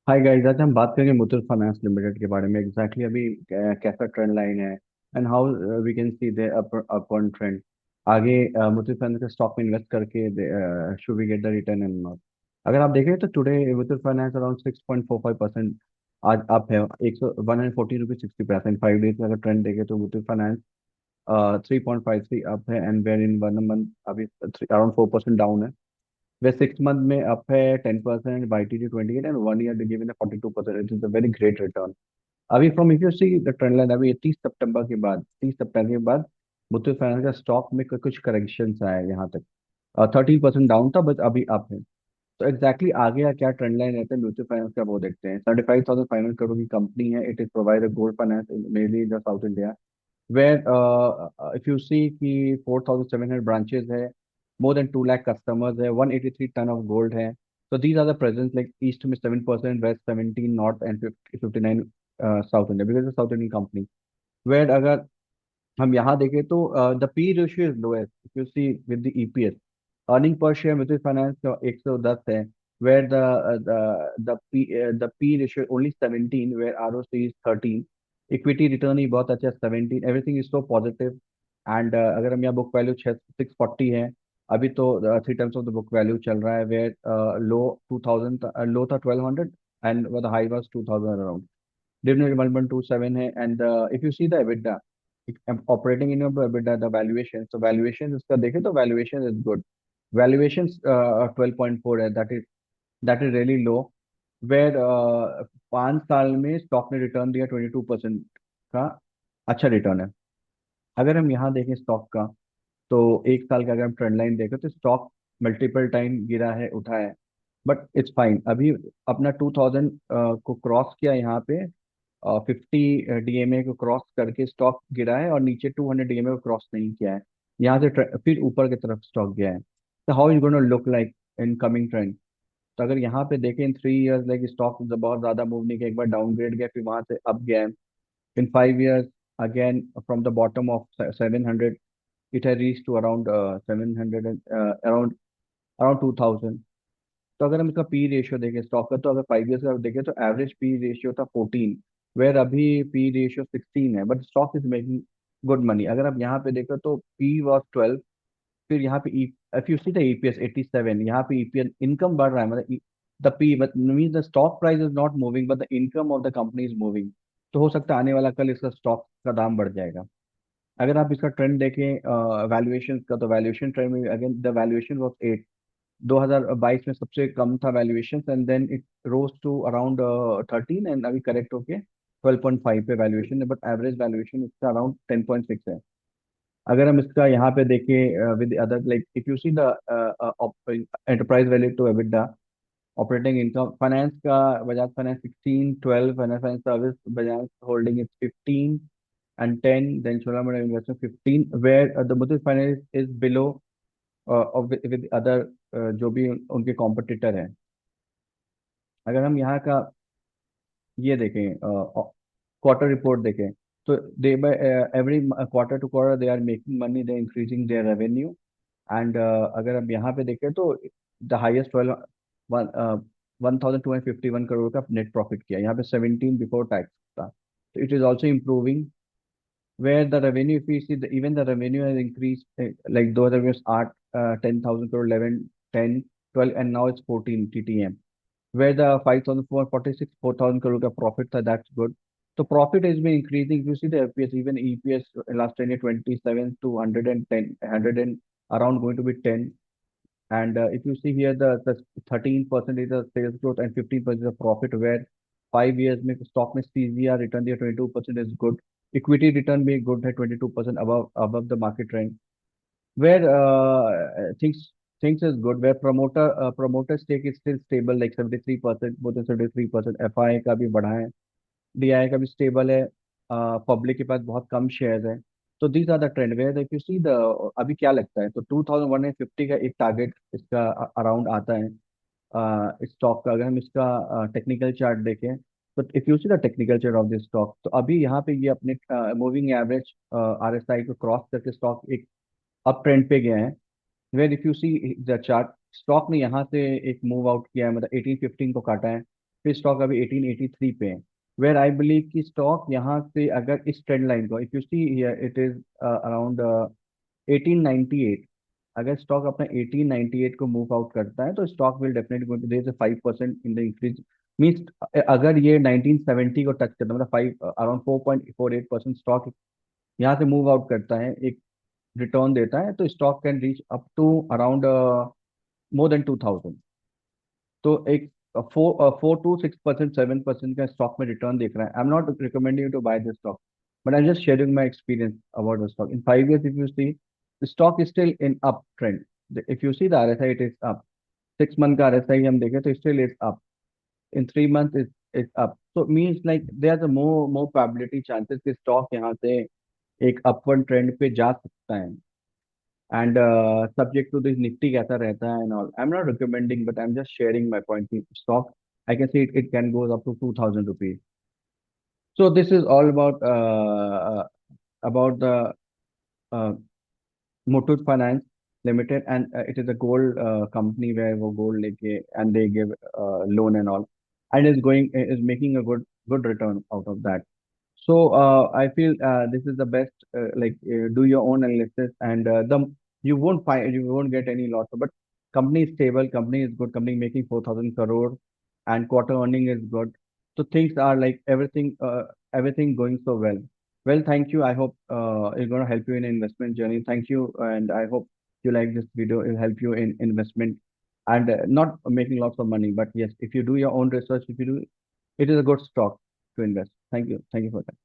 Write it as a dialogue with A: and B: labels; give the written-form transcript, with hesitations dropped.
A: Hi guys, आज हम बात करेंगे मुथूट फाइनेंस लिमिटेड के बारे में। एग्जैक्टली अभी कैसा ट्रेंड लाइन है and how we can see the upon trend. आगे मुथूट फाइनेंस के स्टॉक में इन्वेस्ट करके should we get the return and not. अगर आप देखें तो टुडे मुथूट फाइनेंस अराउंड 6.45% आज अप है। 114 रुपीज 60 पैसे 5 डेज का अगर ट्रेंड देखें तो मुथूट फाइनेंस 3.53 अप है एंड वेर इन 1 मंथ अभी अराउंड 4% डाउन है। वे 6 मंथ में अप है 10%, बाई टी 28 and 1 year they given 42%। It is a very great return. अभी from if you see the trend line, अभी 30 सितंबर के बाद मुथूट फाइनेंस का स्टॉक में कुछ करेक्शन आए यहाँ तक। 13% डाउन था बट अभी अप है। तो एग्जैक्टली आगे का क्या ट्रेंड लाइन रहता है म्यूचुअल फाइनेंस का, वो देखते हैं। 35,500 करोड़ की कंपनी है। It is provide gold finance mainly in the south India, where if you see कि 4,700 branches है, more than 2 lakh customers है, 183 ton of gold है। So these are the presence like east में 7%, west 17, north and 59 south India, because it's a South Indian company। Where अगर हम यहाँ देखें तो the P ratio is lowest if you see with the EPS। Earning per share Muthoot finance का 110 है, where the P ratio only 17, where ROC is 13। Equity return ही बहुत अच्छा है 17। Everything is so positive. And अगर हम यहाँ बुक वैल्यू 640 है अभी तो 3 times of the book value चल रहा है। वेयर लो 2000 लो था 1200 and the high was 2000 around. Dividend 1.27 है। And if you see the EBITDA, operating income EBITDA, the valuation, तो वैल्यूएशन इसका देखें तो वैल्यूएशन इज गुड। वैल्यूएशन 12.4 है, that is really low. Where 5 साल में स्टॉक ने रिटर्न दिया 22% का, अच्छा रिटर्न है। अगर हम यहाँ देखें स्टॉक का, तो 1 साल का अगर हम ट्रेंड लाइन देखें तो स्टॉक मल्टीपल टाइम गिरा है, उठा है, बट इट्स फाइन। अभी अपना 2000 को क्रॉस किया यहाँ पे, 50 डीएमए को क्रॉस करके स्टॉक गिरा है और नीचे 200 डीएमए को क्रॉस नहीं किया है। यहाँ से फिर ऊपर की तरफ स्टॉक गया है। तो how is gonna look like in coming trend. तो अगर यहाँ पे देखें इन 3 इयर्स, लाइक स्टॉक बहुत ज्यादा मूव नहीं किया, एक बार डाउनग्रेड गया फिर वहां से अप गया है। In 5 years again from the bottom of 700 it has reach to around 700 and around around 2000। तो अगर हम इसका पी रेशियो देखें स्टॉक का, तो अगर 5 years का देखें तो एवरेज पी रेशियो था 14, वेयर अभी पी रेशियो 16 है, but stock is making good money. अगर आप यहाँ पे देखो तो पी वॉज 12, फिर यहाँ पे if you see the EPS 87, यहाँ पे ईपीएस इनकम बढ़ रहा है, मतलब the P but mean the stock price is not moving but the income of the company is moving. तो हो सकता है आने वाला कल इसका स्टॉक का दाम बढ़ जाएगा। अगर आप इसका ट्रेंड देखें वैल्यूएशन का, तो वैल्यूएशन ट्रेंड में अगेन द वैल्यूएशन वॉज 8। 2022 में सबसे कम था valuation and then it rose to around 13 एंड अभी करेक्ट होके 12.5 पे वैल्यूएशन है, बट एवरेज वैल्यूएशन इसका अराउंड 10.6 है। अगर हम इसका यहाँ पे देखें with other, like if you see the enterprise value to EBITDA, operating income finance का, Bajaj finance 16, 12, finance finance service Bajaj holding is 15 and 10, then Cholamandalam investment 15, where the Muthoot finance is below with other जो भी उनके कॉम्पिटिटर हैं। अगर हम यहाँ का ये देखें क्वार्टर रिपोर्ट देखें, तो they every quarter to quarter they are making money, they increasing their revenue. And अगर हम यहाँ पे देखें तो द हाइएस्ट 1,251 करोड़ का नेट प्रॉफिट किया, यहाँ पे 17 बिफोर टैक्स था। तो it is also improving, where the revenue if you see even the revenue has increase, like 2008 10,000 crore, 11, 10, 12 and now it's 14 TTM, where the 5,446 4,000 crore का profit था, that's good। So profit has been increasing. If you see the FPS, even EPS last 10 year 27 to 110, 100 and around going to be 10। And if you see here the 13% is the sales growth and 15% is the profit, where 5 years में stock में CGR return दिया 22% is good। Equity return भी good है 22% above the market trend, where things is good, where promoter stake is still stable like 73%, more than 73%। FI का भी बढ़ा है, DI का भी स्टेबल है, पब्लिक के पास बहुत कम शेयर्स है। तो these are the trend where if you see the, अभी क्या लगता है तो 2150 का एक टारगेट इसका अराउंड आता है स्टॉक का। अगर हम इसका टेक्निकल चार्ट देखें, तो if you see the technical chart of this stock, तो अभी यहाँ पे ये अपने मूविंग एवरेज RSI को क्रॉस करके स्टॉक एक अप ट्रेंड पे गया है। Where if you see the chart, stock ने यहाँ से एक मूव आउट किया है, मतलब 1815 को काटा है, फिर स्टॉक अभी 1883 पे है। वेयर आई बिलीव कि स्टॉक यहाँ से अगर इस ट्रेंड लाइन को, if you see here it is around 1898, अगर स्टॉक अपना 1898 को मूव आउट करता है तो stock will definitely there is a 5% in the increase. Means अगर ये 1970 को टच करता है, मतलब 5 अराउंड 4.48% स्टॉक यहाँ से मूव आउट करता है, एक रिटर्न देता है, तो stock can reach up to around more than 2000। तो एक 4 to 6%, 7% का स्टॉक में रिटर्न देख रहा है। I am not recommending you to buy this stock, but I just sharing my experience about the stock. In 5 years, if you see, the stock is still in uptrend. If you see the RSI, it is up. 6 month का RSI हम देखें तो still is up. In 3 months, it's up. So means like there's a more probability chances कि stock यहाँ से एक upward trend पे जा सकता है। And subject to this nifty कैसा रहता है and all, I'm not recommending, but I'm just sharing my point. Stock, I can see it can go up to 2000 rupees. So this is all about the uh, Muthoot Finance Limited, and it is a gold company where वो gold लेके and they give loan and all, and is making a good return out of that. So I feel this is the best. Do your own analysis, and the you won't get any loss. But company is stable, company is good, company making 4,000 crore, and quarter earning is good. So things are like everything going so well. Well, thank you. I hope it's going to help you in investment journey. Thank you, and I hope you like this video. It will help you in investment and not making lots of money. But yes, if you do your own research, if you do, it is a good stock to invest. Thank you. Thank you for that.